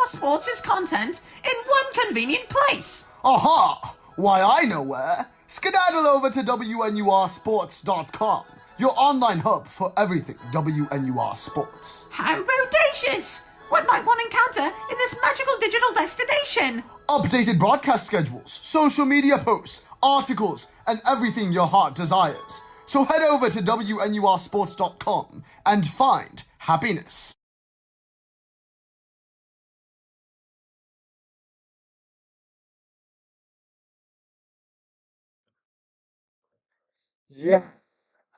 UR Sports' content in one convenient place. Aha! Why, I know where. Skedaddle over to WNURsports.com, your online hub for everything WNUR Sports. How bodacious! What might one encounter in this magical digital destination? Updated broadcast schedules, social media posts, articles, and everything your heart desires. So head over to WNURsports.com and find happiness. Yeah.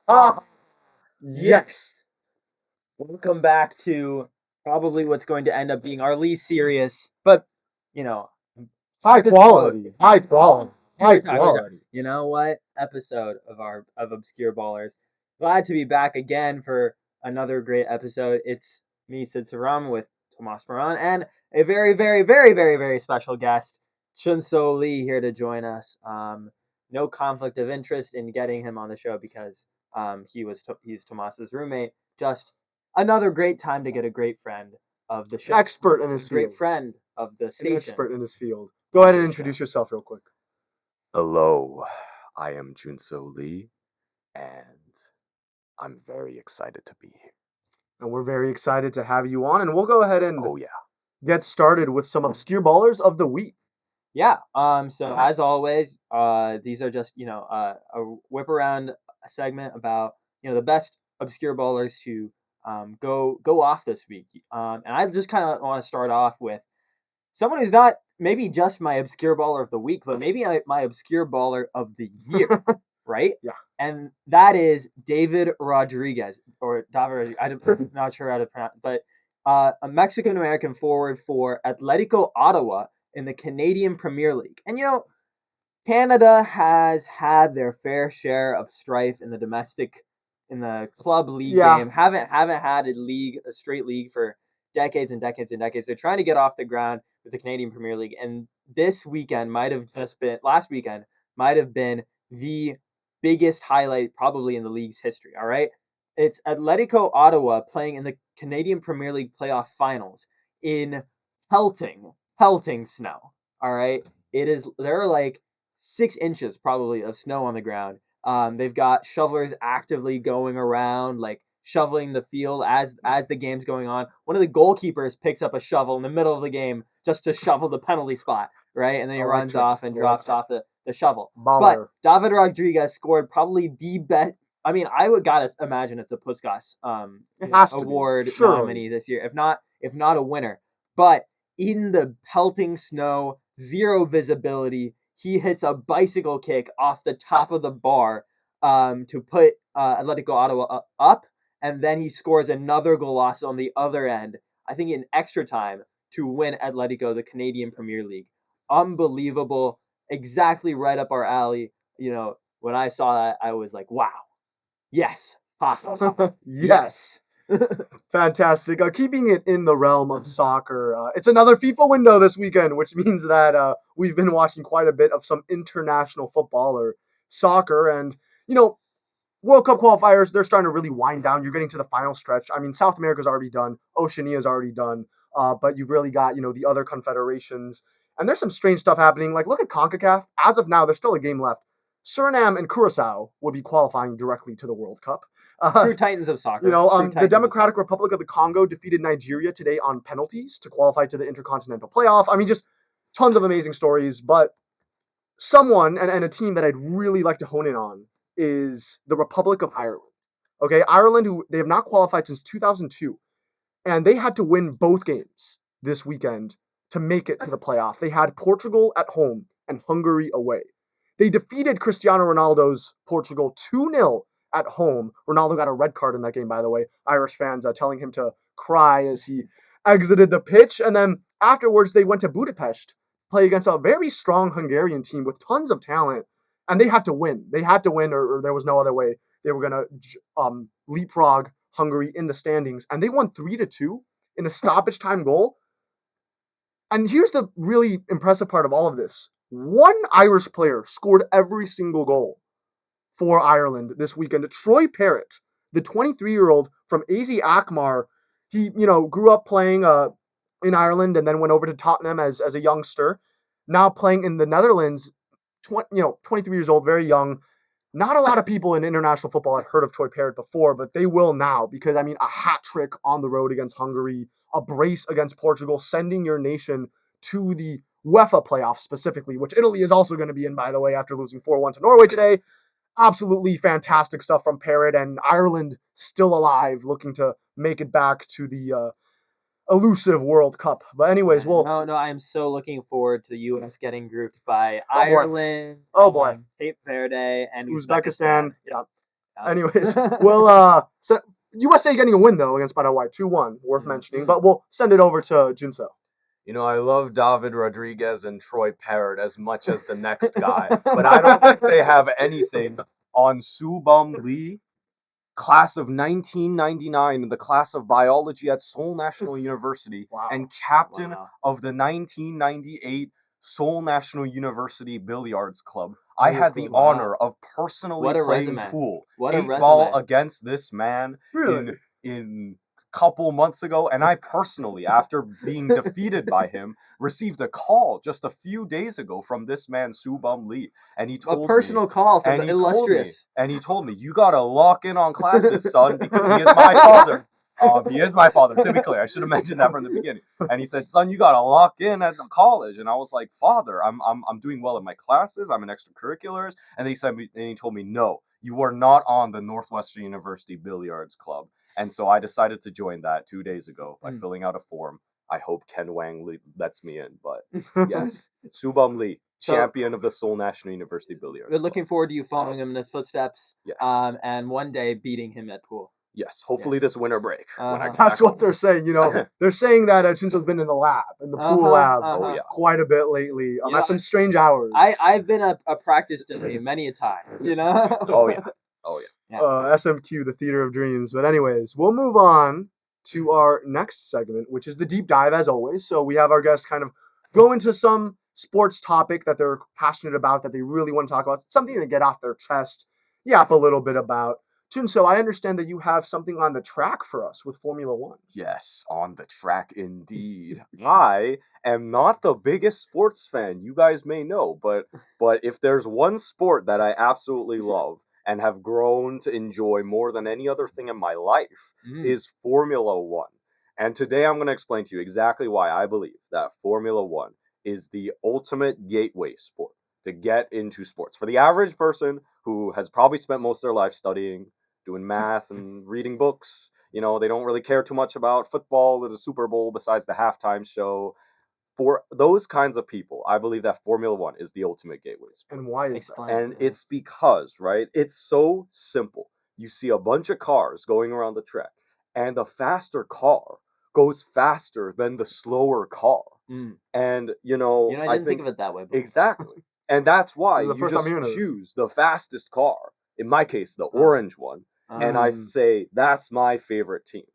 Ah, yes. Welcome back to probably what's going to end up being our least serious, but, High quality. you know what, episode of Obscure Ballers. Glad to be back again for another great episode. It's me, Sivaraman, with Tomas, Moran, and a very, very, very, very, very special guest, Junseo Lee, here to join us. No conflict of interest in getting him on the show because he's Tomas's roommate. Just another great time to get a great friend of the show. Expert in his Great field. friend of the An station. expert in his field. Go ahead and introduce yourself real quick. Hello, I am Junseo Lee, and I'm very excited to be here. And we're very excited to have you on. And we'll go ahead and Oh yeah. get started with some Obscure Ballers of the Week. Yeah. So as always, these are just a whip around segment about the best obscure ballers to go off this week. And I just kind of want to start off with someone who's not maybe just my obscure baller of the week, but maybe my obscure baller of the year, right? Yeah. And that is David Rodriguez, or David. I'm not sure how to pronounce, but a Mexican American forward for Atletico Ottawa in the Canadian Premier League. And Canada has had their fair share of strife in the club league game. Haven't had a straight league for decades and decades and decades. They're trying to get off the ground with the Canadian Premier League, and last weekend might have been the biggest highlight probably in the league's history. All right. It's Atletico Ottawa playing in the Canadian Premier League playoff finals in pelting snow. All right. There are like 6 inches probably of snow on the ground. They've got shovelers actively going around, like shoveling the field as the game's going on. One of the goalkeepers picks up a shovel in the middle of the game just to shovel the penalty spot, right? And then he runs off and drops off the shovel. Baller. But David Rodriguez scored probably the best. I mean, I would gotta imagine it's a Puskas award nominee this year, if not a winner. But in the pelting snow, zero visibility, he hits a bicycle kick off the top of the bar to put Atletico Ottawa up, and then he scores another golazo on the other end, I think in extra time, to win Atletico the Canadian Premier League. Unbelievable, exactly right up our alley. When I saw that, I was like, wow, yes, Yes. Fantastic. Keeping it in the realm of soccer, it's another FIFA window this weekend, which means that we've been watching quite a bit of some international football or soccer. And, World Cup qualifiers, they're starting to really wind down. You're getting to the final stretch. I mean, South America's already done. Oceania's already done. But you've really got, the other confederations. And there's some strange stuff happening. Like, look at CONCACAF. As of now, there's still a game left. Suriname and Curacao would be qualifying directly to the World Cup. True titans of soccer. The Democratic Republic of the Congo defeated Nigeria today on penalties to qualify to the Intercontinental Playoff. I mean, just tons of amazing stories. But someone and a team that I'd really like to hone in on is the Republic of Ireland. Okay, Ireland, who they have not qualified since 2002. And they had to win both games this weekend to make it to the playoff. They had Portugal at home and Hungary away. They defeated Cristiano Ronaldo's Portugal 2-0 at home. Ronaldo got a red card in that game, by the way. Irish fans telling him to cry as he exited the pitch. And then afterwards, they went to Budapest to play against a very strong Hungarian team with tons of talent. And they had to win. They had to win, or there was no other way. They were going to leapfrog Hungary in the standings. And they won 3-2 in a stoppage time goal. And here's the really impressive part of all of this. One Irish player scored every single goal for Ireland this weekend. Troy Parrott, the 23-year-old from AZ Alkmaar. He, grew up playing in Ireland and then went over to Tottenham as a youngster. Now playing in the Netherlands, 23 years old, very young. Not a lot of people in international football had heard of Troy Parrott before, but they will now because, I mean, a hat trick on the road against Hungary, a brace against Portugal, sending your nation to the UEFA playoffs specifically, which Italy is also going to be in, by the way, after losing 4-1 to Norway today. Absolutely fantastic stuff from Parrott, and Ireland still alive, looking to make it back to the elusive World Cup. But anyways, no, I am so looking forward to the U.S. getting grouped by boy. Ireland, Cape Verde, and Uzbekistan. Yeah. Anyways, we'll so USA getting a win though against Paraguay, 2-1, worth mentioning. But we'll send it over to Junseo. I love David Rodriguez and Troy Parrott as much as the next guy, but I don't think they have anything on Subum Lee, class of 1999, the class of biology at Seoul National University, and captain of the 1998 Seoul National University Billiards Club. I had the honor of personally playing pool, 8-ball against this man in couple months ago, and I personally, after being defeated by him, received a call just a few days ago from this man Subum Lee, and he told call from the illustrious. And he told me, you gotta lock in on classes, son, because he is my father. He is my father. To be clear, I should have mentioned that from the beginning. And he said, son, you gotta lock in at the college. And I was like, father, I'm doing well in my classes. I'm in extracurriculars. And he told me, no, you are not on the Northwestern University Billiards Club. And so I decided to join that 2 days ago by filling out a form. I hope Ken Wang lets me in, but yes, Subum Lee, champion of the Seoul National University Billiards. We're looking forward to you following him in his footsteps. Yes. And one day beating him at pool. Yes, hopefully this winter break. That's what they're saying. They're saying that Shinso's been in the pool lab, quite a bit lately. At some strange hours. I've been a practice dummy many a time. Oh yeah. SMQ, the Theater of Dreams. But anyways, we'll move on to our next segment, which is the deep dive, as always. So we have our guests kind of go into some sports topic that they're passionate about, that they really want to talk about, something to get off their chest, yap a little bit about. Junseo, I understand that you have something on the track for us with Formula One. Yes, on the track indeed. I am not the biggest sports fan, you guys may know, but if there's one sport that I absolutely love and have grown to enjoy more than any other thing in my life is Formula One. And today I'm going to explain to you exactly why I believe that Formula One is the ultimate gateway sport to get into sports. For the average person who has probably spent most of their life studying, doing math and reading books, they don't really care too much about football or the Super Bowl besides the halftime show. For those kinds of people, I believe that Formula One is the ultimate gateway sport. And why is that? And it's because, right, it's so simple. You see a bunch of cars going around the track, and the faster car goes faster than the slower car. And, I didn't think of it that way. Exactly. And that's why you just choose the fastest car. In my case, the orange one. And I say, that's my favorite team.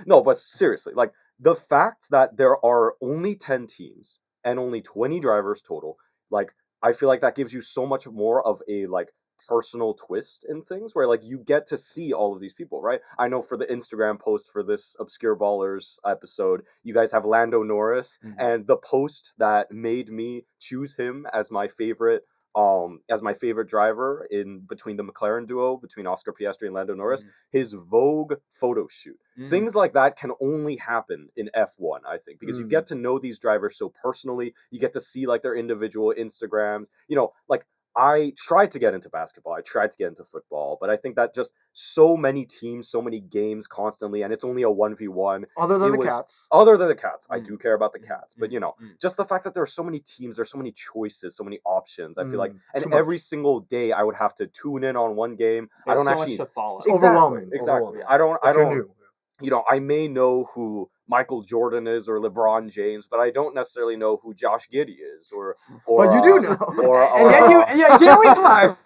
No, but seriously, the fact that there are only 10 teams and only 20 drivers total, I feel like that gives you so much more of a, personal twist in things where, you get to see all of these people, right? I know for the Instagram post for this Obscure Ballers episode, you guys have Lando Norris, and the post that made me choose him as my favorite driver in between the McLaren duo, between Oscar Piastri and Lando Norris, his Vogue photo shoot. Things like that can only happen in F1, I think, because you get to know these drivers so personally. You get to see their individual Instagrams. I tried to get into basketball. I tried to get into football, but I think that just so many teams, so many games constantly, and it's only a 1v1. Other than the Cats. Other than the Cats. I do care about the Cats. But, just the fact that there are so many teams, there's so many choices, so many options, I feel like. And every single day I would have to tune in on one game. There's so much to follow. It's overwhelming. Exactly. Overwhelming. I don't, I may know who Michael Jordan is or LeBron James, but I don't necessarily know who Josh Giddey is or but you do know. And then we are.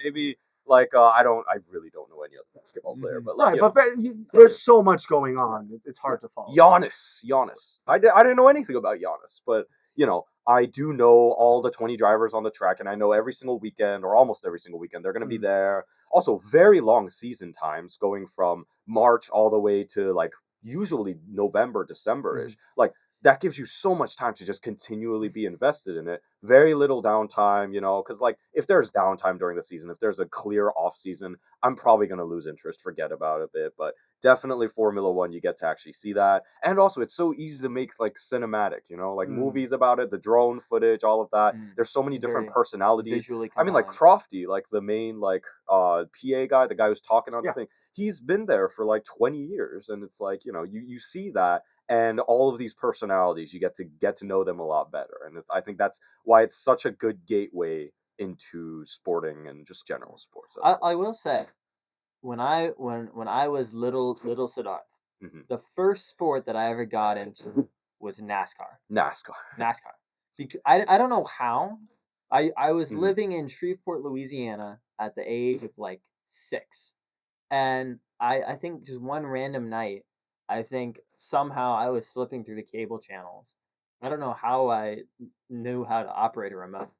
Maybe I really don't know any other basketball player, but but there's so much going on. It's hard to follow. Giannis. I didn't know anything about Giannis, but I do know all the 20 drivers on the track, and I know every single weekend or almost every single weekend they're going to be there. Also, very long season times, going from March all the way to usually November, December-ish. Like, that gives you so much time to just continually be invested in it. Very little downtime, because like if there's downtime during the season, if there's a clear off season, I'm probably going to lose interest, forget about it a bit. But definitely Formula One, you get to actually see that. And also it's so easy to make like cinematic, like movies about it, the drone footage, all of that. There's so many different personalities. Visually I mean, like Crofty, like the main like PA guy, the guy who's talking on the thing, he's been there for like 20 years. And it's like, you see that. And all of these personalities, you get to know them a lot better, and I think that's why it's such a good gateway into sporting and just general sports. I will say, when I was little Siddharth, the first sport that I ever got into was NASCAR. Because I don't know how. I was living in Shreveport, Louisiana, at the age of like 6, and I think just one random night, I think somehow I was flipping through the cable channels. I don't know how I knew how to operate a remote,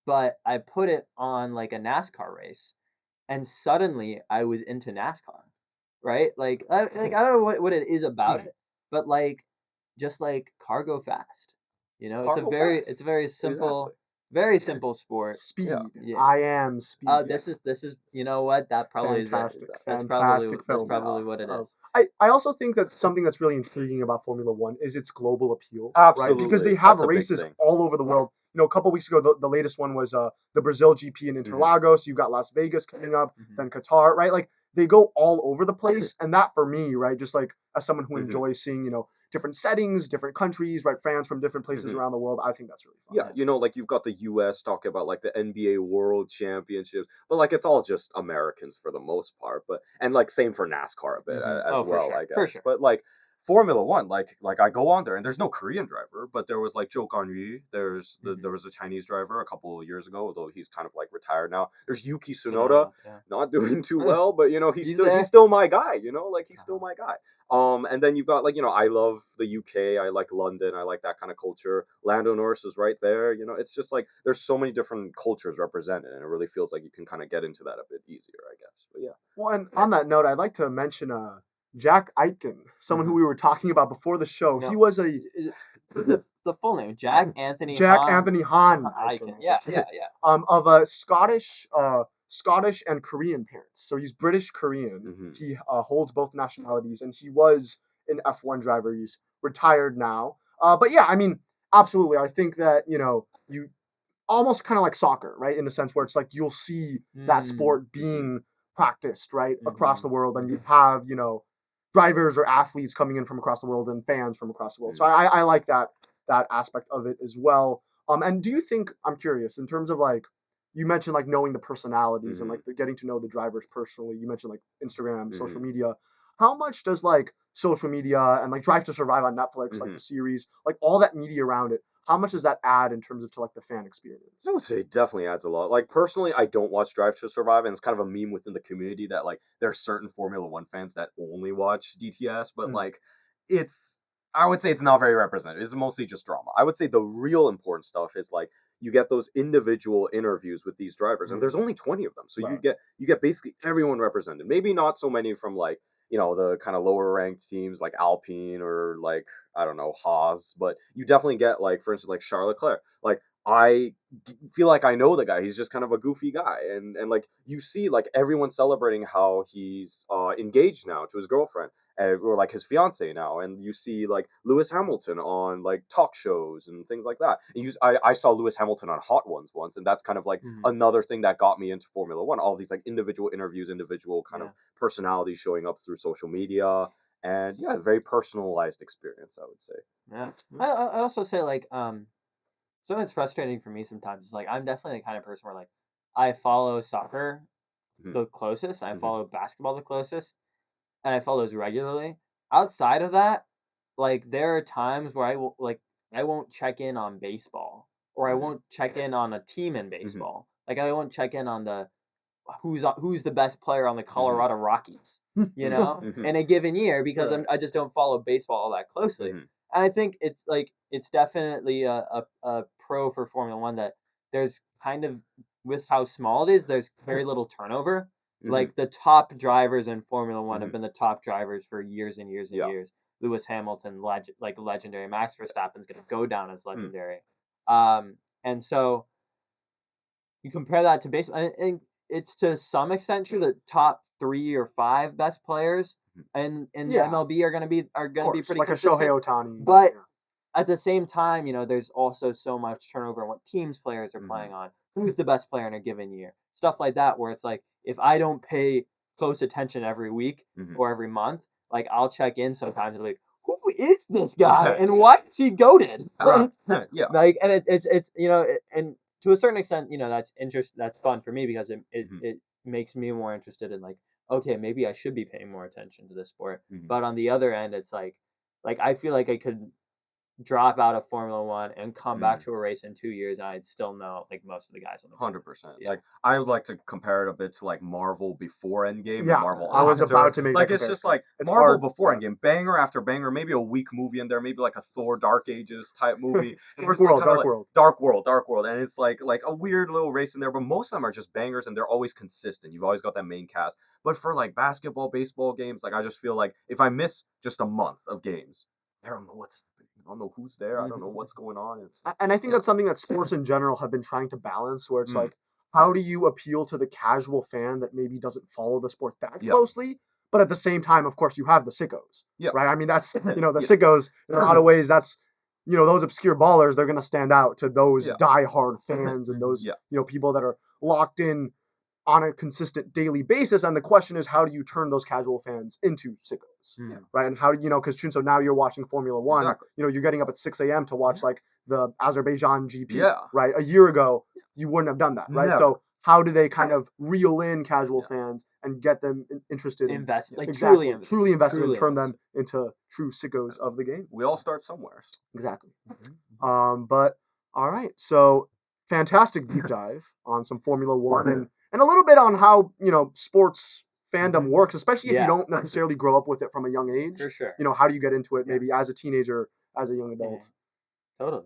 but I put it on like a NASCAR race, and suddenly I was into NASCAR, right? Like I don't know what it is about it, but like just like cargo fast, it's a very simple. Very simple sport. Speed. Yeah. I am speed. This is you know what? That probably fantastic. is Fantastic film. That's probably what it is. I also think that something that's really intriguing about Formula One is its global appeal. Absolutely. Right? Because they have races all over the world. A couple weeks ago, the latest one was the Brazil GP in Interlagos. You've got Las Vegas coming up, then Qatar, right? Like, they go all over the place. And that, for me, right, just like as someone who enjoys seeing, different settings, different countries, right, fans from different places around the world, I think that's really fun. Yeah, like you've got the US talking about like the NBA World Championships, but like it's all just Americans for the most part. But and like same for NASCAR a bit as well, I guess. For sure. But like Formula One, like I go on there and there's no Korean driver, but there was like Zhou Guanyu. There was a Chinese driver a couple of years ago, although he's kind of like retired now. There's Yuki Tsunoda, not doing too well, but he's still my guy. Like he's still my guy. And then you've got like I love the UK, I like London, I like that kind of culture. Lando Norris is right there. It's just like there's so many different cultures represented, and it really feels like you can kind of get into that a bit easier, I guess. But yeah. Well, and on that note, I'd like to mention Jack Aitken, someone who we were talking about before the show. No. He was the full name, Jack Anthony Hahn Aitken. Yeah. Of a Scottish and Korean parents. So he's British Korean. He holds both nationalities, and he was an F1 driver. He's retired now. But yeah, I mean, absolutely. I think that, you almost kind of like soccer, right? In a sense where it's like you'll see that sport being practiced, right, across the world, and you have, drivers or athletes coming in from across the world and fans from across the world. So I like that aspect of it as well. And do you think, I'm curious, in terms of like, you mentioned like knowing the personalities and like getting to know the drivers personally. You mentioned like Instagram, social media. How much does like social media and like Drive to Survive on Netflix, like the series, like all that media around it, how much does that add in terms of to like the fan experience? I would say it definitely adds a lot. Like personally, I don't watch Drive to Survive, and it's kind of a meme within the community that like there are certain Formula One fans that only watch DTS, but like I would say it's not very representative. It's mostly just drama. I would say the real important stuff is like you get those individual interviews with these drivers, and there's only 20 of them, so you get basically everyone represented. Maybe not so many from like the kind of lower ranked teams like Alpine or like, I don't know, Haas, but you definitely get like, for instance, like Charles Leclerc. Like I feel like I know the guy. He's just kind of a goofy guy, and like you see like everyone celebrating how he's engaged now to his girlfriend, or like his fiance now, and you see like Lewis Hamilton on like talk shows and things like that. And I saw Lewis Hamilton on Hot Ones once, and that's kind of like another thing that got me into Formula One. All these like individual interviews, individual kind of personalities showing up through social media, and yeah, very personalized experience, I would say. Yeah, I also say like something that's frustrating for me sometimes is like I'm definitely the kind of person where like I follow soccer the closest, and I follow basketball the closest, and I follow those regularly. Outside of that, like there are times where I won't check in on baseball, or I won't check in on a team in baseball. Like I won't check in on who's the best player on the Colorado Rockies, in a given year, because I just don't follow baseball all that closely. And I think it's definitely a pro for Formula One that there's kind of, with how small it is, there's very little turnover. Like the top drivers in Formula One have been the top drivers for years and years and years. Lewis Hamilton, legendary. Max Verstappen's going to go down as legendary. And so you compare that to baseball, and it's to some extent true that top 3 or 5 best players in the MLB are going to be pretty like consistent. A Shohei Ohtani. But at the same time, there's also so much turnover in what teams players are playing on. Who's the best player in a given year? Stuff like that, where it's like, if I don't pay close attention every week or every month, like I'll check in sometimes and be like, who is this guy and why is he goated? Like, and it's and to a certain extent, that's fun for me because it makes me more interested in like, okay, maybe I should be paying more attention to this sport. But on the other end, it's like I feel like I could drop out of Formula One and come back to a race in 2 years, and I'd still know like most of the guys on the board. 100%. Like I would like to compare it a bit to like Marvel before Endgame. Yeah, and Marvel I was after. about to make like that it's just comparison. like It's Marvel hard. before Endgame, banger after banger, maybe a weak movie in there, maybe like a Thor Dark Ages type movie. Dark World, Dark World, and it's like a weird little race in there, but most of them are just bangers and they're always consistent. You've always got that main cast. But for like basketball, baseball games, like I just feel like if I miss just a month of games, I don't know what's happening. I don't know who's there. I don't know what's going on. And I think that's something that sports in general have been trying to balance, where it's like, how do you appeal to the casual fan that maybe doesn't follow the sport that closely? But at the same time, of course, you have the sickos, right? I mean, that's, the sickos, in a lot of ways, that's, those obscure ballers, they're going to stand out to those diehard fans and those, people that are locked in on a consistent daily basis. And the question is, how do you turn those casual fans into sickos, right? And how do because Junseo, now you're watching Formula One, you're getting up at 6 a.m. to watch like the Azerbaijan GP, right? A year ago, you wouldn't have done that, right? Never. So how do they kind of reel in casual fans and get them interested, truly invested, and turn them into true sickos of the game? We all start somewhere. Exactly. But all right, so fantastic deep dive on some Formula One and a little bit on how, sports fandom works, especially if you don't necessarily grow up with it from a young age. For sure. How do you get into it maybe as a teenager, as a young adult? Totally.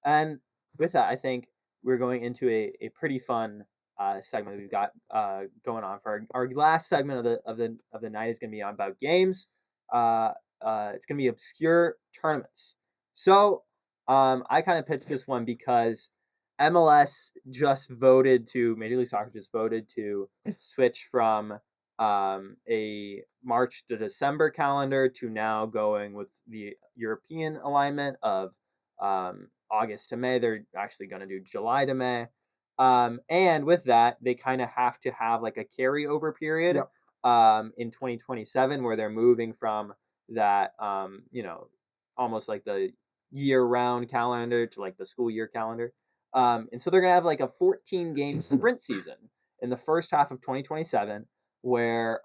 And with that, I think we're going into a pretty fun segment that we've got going on. For our last segment of the night is going to be on about games. It's going to be obscure tournaments. So I kind of pitched this one because MLS Major League Soccer just voted to switch from a March to December calendar to now going with the European alignment of August to May. They're actually going to do July to May. And with that, they kind of have to have like a carryover period in 2027 where they're moving from that, almost like the year-round calendar to like the school year calendar. And so they're going to have like a 14-game sprint season in the first half of 2027 where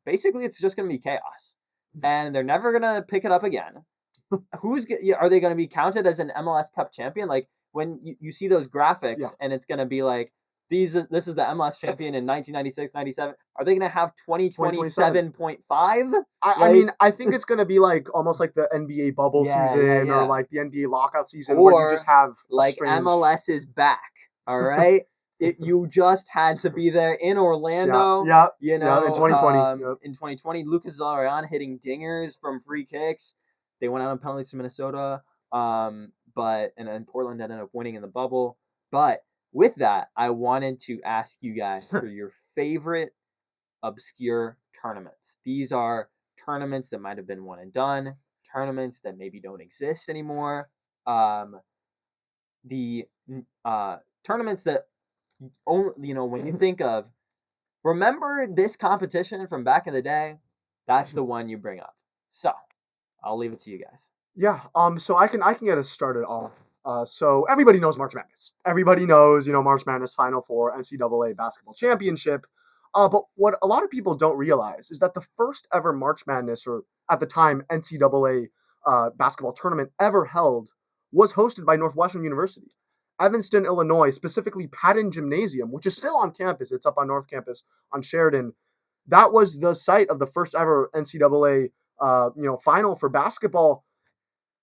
basically it's just going to be chaos. And they're never going to pick it up again. Are they going to be counted as an MLS Cup champion? Like when you see those graphics and it's going to be like, this is the MLS champion in 1996, 97. Are they going to have 2027.5? I mean, I think it's going to be like almost like the NBA bubble season or like the NBA lockout season where you just have like MLS is back. All right. You just had to be there in Orlando. In 2020. In 2020, Lucas Zellerian hitting dingers from free kicks. They went out on penalties to Minnesota. And then Portland ended up winning in the bubble. But with that, I wanted to ask you guys for your favorite obscure tournaments. These are tournaments that might have been one and done, tournaments that maybe don't exist anymore. The tournaments that only, when you think of, remember this competition from back in the day, that's the one you bring up. So I'll leave it to you guys. Yeah. So I can get us started off. So everybody knows March Madness. Everybody knows, March Madness Final Four NCAA Basketball Championship. But what a lot of people don't realize is that the first ever March Madness, or at the time NCAA basketball tournament ever held, was hosted by Northwestern University. Evanston, Illinois, specifically Patton Gymnasium, which is still on campus. It's up on North Campus on Sheridan. That was the site of the first ever NCAA final for basketball.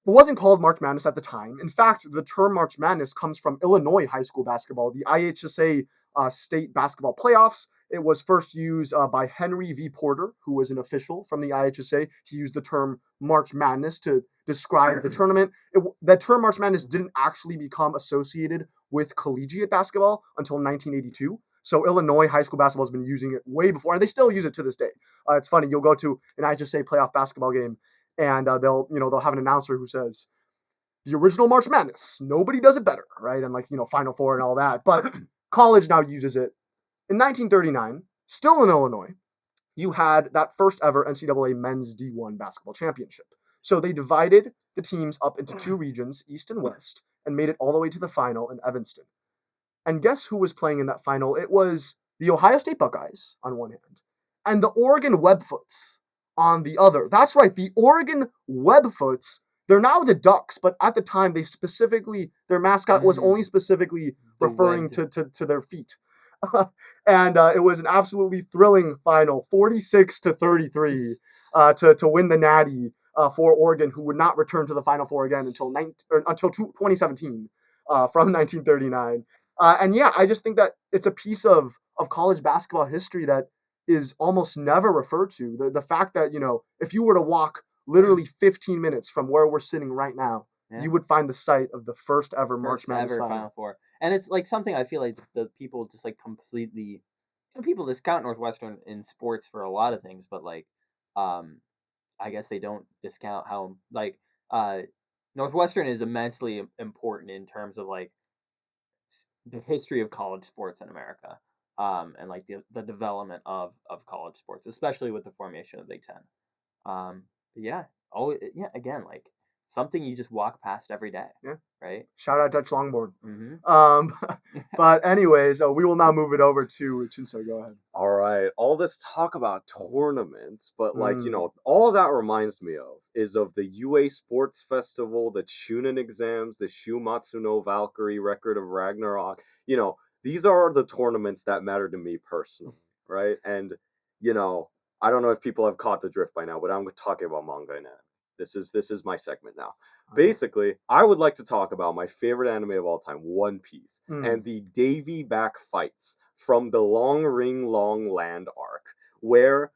It wasn't called March Madness at the time. In fact, the term March Madness comes from Illinois high school basketball, the IHSA state basketball playoffs. It was first used by Henry V. Porter, who was an official from the IHSA. He used the term March Madness to describe the tournament. That term March Madness didn't actually become associated with collegiate basketball until 1982. So Illinois high school basketball has been using it way before, and they still use it to this day. It's funny. You'll go to an IHSA playoff basketball game, and they'll have an announcer who says, the original March Madness, nobody does it better, right? And Final Four and all that. But college now uses it. In 1939, still in Illinois, you had that first ever NCAA men's D1 basketball championship. So they divided the teams up into two regions, East and West, and made it all the way to the final in Evanston. And guess who was playing in that final? It was the Ohio State Buckeyes on one hand, and the Oregon Webfoots on the other. That's right, the Oregon Webfoots. They're now the Ducks, but at the time, their mascot was only specifically referring to their feet. And it was an absolutely thrilling final, 46-33, to win the Natty for Oregon, who would not return to the Final Four again until 2017 from 1939. And yeah, I just think that it's a piece of college basketball history that is almost never referred to. The fact that, if you were to walk literally 15 minutes from where we're sitting right now, you would find the site of the first ever March Madness Final Four. And it's something I feel like the people just completely, people discount Northwestern in sports for a lot of things, but I guess they don't discount how Northwestern is immensely important in terms of the history of college sports in America, and the development of college sports, especially with the formation of Big Ten. Again, something you just walk past every day. Yeah. Right. Shout out Dutch Longboard. Mm-hmm. But anyways, we will now move it over to Junseo. Go ahead. All right. All this talk about tournaments, but all that reminds me of the UA Sports Festival, the Chunin exams, the Shumatsu no Valkyrie, Record of Ragnarok. These are the tournaments that matter to me personally, right? And I don't know if people have caught the drift by now, but I'm talking about manga and anime. This is my segment now. Basically, I would like to talk about my favorite anime of all time, One Piece, and the Davy back fights from the Long Ring Long Land arc, where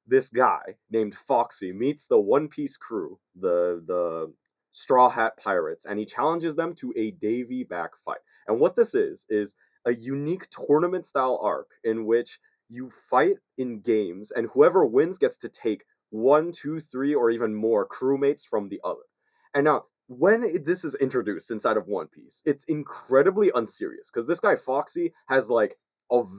this guy named Foxy meets the One Piece crew, the Straw Hat Pirates, and he challenges them to a Davy back fight. And what this is a unique tournament-style arc in which you fight in games, and whoever wins gets to take 1, 2, 3, or even more crewmates from the other. And now, when this is introduced inside of One Piece, it's incredibly unserious, because this guy Foxy has a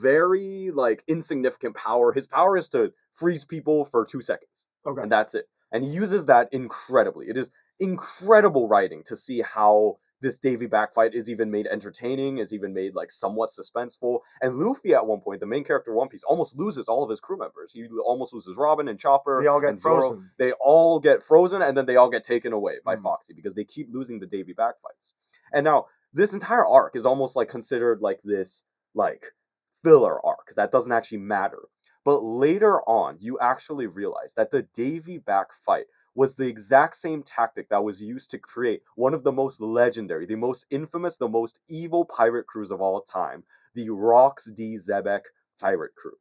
very insignificant power. His power is to freeze people for 2 seconds. Okay. And that's it. And he uses that incredibly. It is incredible writing to see how this Davy back fight is even made entertaining, is even made somewhat suspenseful. And Luffy at one point, the main character of One Piece, almost loses all of his crew members. He almost loses Robin and Chopper. They all get frozen. They all get frozen, and then they all get taken away by Foxy because they keep losing the Davy back fights. And now this entire arc is almost considered this filler arc that doesn't actually matter. But later on, you actually realize that the Davy back fight was the exact same tactic that was used to create one of the most legendary, the most infamous, the most evil pirate crews of all time, the Rox D. Zebek pirate crew.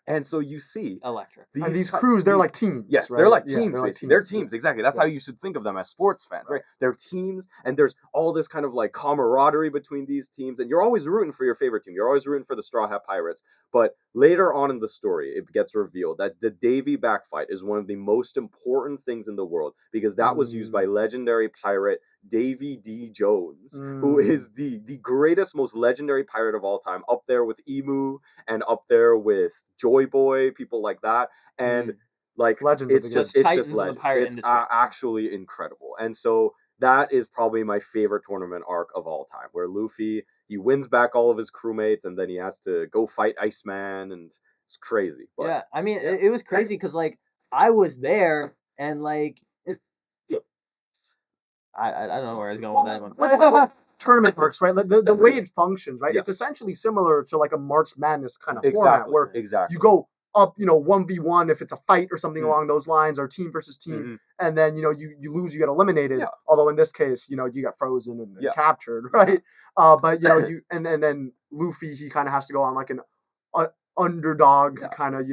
And so you see... Electric. These crews, they're like teams. Yes, right? They're teams, exactly. That's how you should think of them as sports fans, right? They're teams, and there's all this kind of camaraderie between these teams, and you're always rooting for your favorite team. You're always rooting for the Straw Hat Pirates. But later on in the story, it gets revealed that the Davy back fight is one of the most important things in the world, because that was used by legendary pirate Davy D. Jones, who is the greatest, most legendary pirate of all time, up there with Emu and up there with Joy Boy, people like that. And legends, it's just legend. It's actually incredible. And so that is probably my favorite tournament arc of all time, where Luffy, he wins back all of his crewmates, and then he has to go fight Iceman, and it's crazy. But, yeah, I mean, it was crazy because I was there, and I don't know where I was going with that one. Tournament works, right? The way it functions, right? Yeah. It's essentially similar to a March Madness kind of format where you go up, 1v1 if it's a fight or something along those lines, or team versus team, and then you lose, you get eliminated. Yeah. Although in this case, you get frozen and captured, right? But and then Luffy, he kind of has to go on a underdog kind of,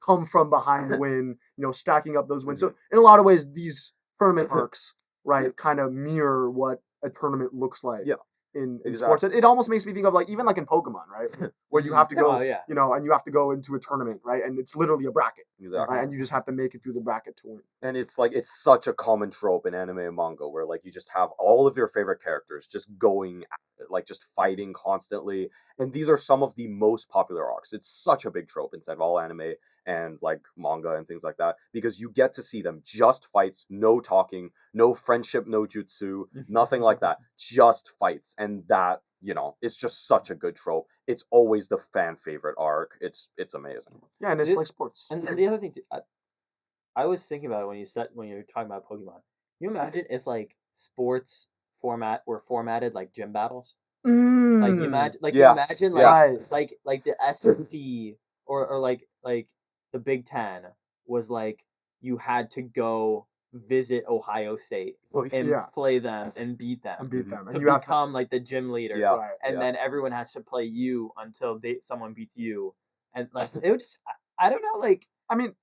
come from behind win, stacking up those wins. So in a lot of ways, these tournament arcs, right, kind of mirror what a tournament looks like. Yeah. In sports. It almost makes me think of even in Pokemon, right? Where you have to go, and you have to go into a tournament, right? And it's literally a bracket. Exactly. Right? And you just have to make it through the bracket to win. And it's such a common trope in anime and manga where you just have all of your favorite characters just going at it, just fighting constantly. And these are some of the most popular arcs. It's such a big trope inside of all anime and manga and things like that, because you get to see them just fights, no talking, no friendship, no jutsu, nothing like that, just fights. And that, it's just such a good trope. It's always the fan favorite arc. It's amazing. Yeah, and it's like sports. And the other thing too, I was thinking about it when you were talking about Pokemon. Can you imagine if sports were formatted like gym battles? You imagine the SFP or the Big Ten was you had to go visit Ohio State and play them and beat them. And you become the gym leader. Yeah. And then everyone has to play you until someone beats you. And it would just, I don't know,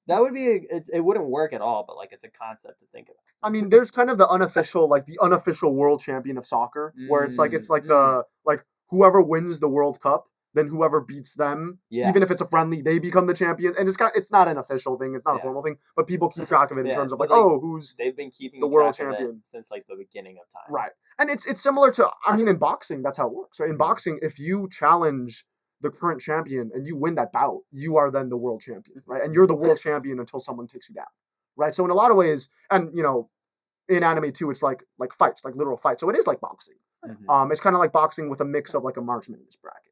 that would be it wouldn't work at all, but it's a concept to think about. I mean, there's kind of the unofficial world champion of soccer, where it's the whoever wins the World Cup, then whoever beats them, even if it's a friendly, they become the champion. And it's not an official thing, it's not a formal thing, but people keep track of it in terms of who's they've been keeping the world champion since the beginning of time. Right. And it's similar to, in boxing, that's how it works. Right? In boxing, if you challenge the current champion and you win that bout, you are then the world champion, right? And you're the world champion until someone takes you down, right? So in a lot of ways, and in anime too, it's like fights, literal fights. So it is like boxing. It's kind of like boxing with a mix of a March Madness bracket.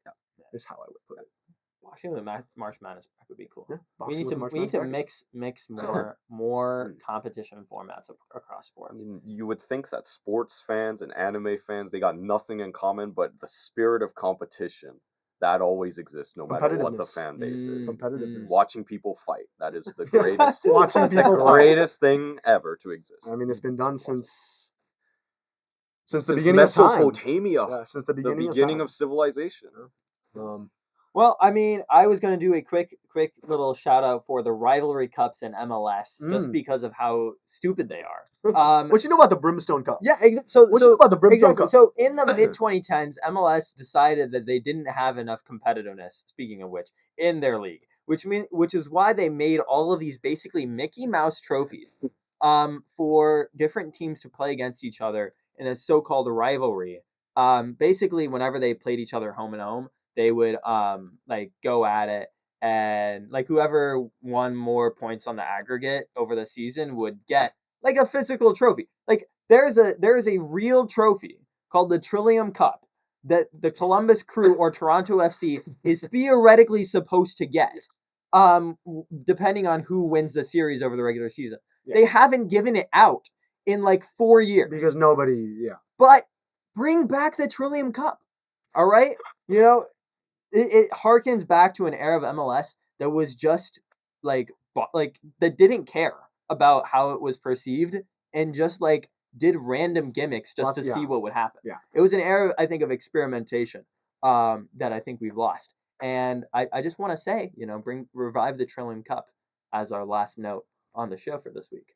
Is how I would put it. Boxing with a March Madness bracket would be cool. Yeah, we need to mix more competition formats across sports. I mean, you would think that sports fans and anime fans, they got nothing in common, but the spirit of competition that always exists no matter what the fan base is. Competitiveness. Watching people fight, that is the greatest thing ever to exist. I mean, it's been done since the beginning of time. Mesopotamia. Yeah, since the beginning of civilization. Well, I mean, I was going to do a quick little shout out for the rivalry cups in MLS just because of how stupid they are. What you know about the Brimstone Cup? Yeah, exactly. So what you know about the Brimstone Cup? So in the mid 2010s, MLS decided that they didn't have enough competitiveness. Speaking of which, in their league, which is why they made all of these basically Mickey Mouse trophies, for different teams to play against each other in a so-called rivalry. Basically, whenever they played each other home and home, they would go at it, and whoever won more points on the aggregate over the season would get a physical trophy. There is a real trophy called the Trillium Cup that the Columbus Crew or Toronto FC is theoretically supposed to get, depending on who wins the series over the regular season. Yeah. They haven't given it out in 4 years because nobody. But bring back the Trillium Cup. All right, it harkens back to an era of MLS that was just that didn't care about how it was perceived and just did random gimmicks just to see what would happen. Yeah, it was an era, I think, of experimentation that I think we've lost. And I just want to say, revive the Trillium Cup as our last note on the show for this week.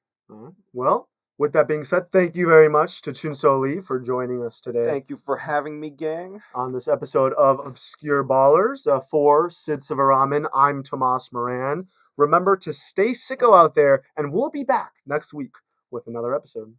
Well, with that being said, thank you very much to Junseo Lee for joining us today. Thank you for having me, gang. On this episode of Obscure Ballers, for Sid Sivaraman, I'm Tomas Moran. Remember to stay sicko out there, and we'll be back next week with another episode.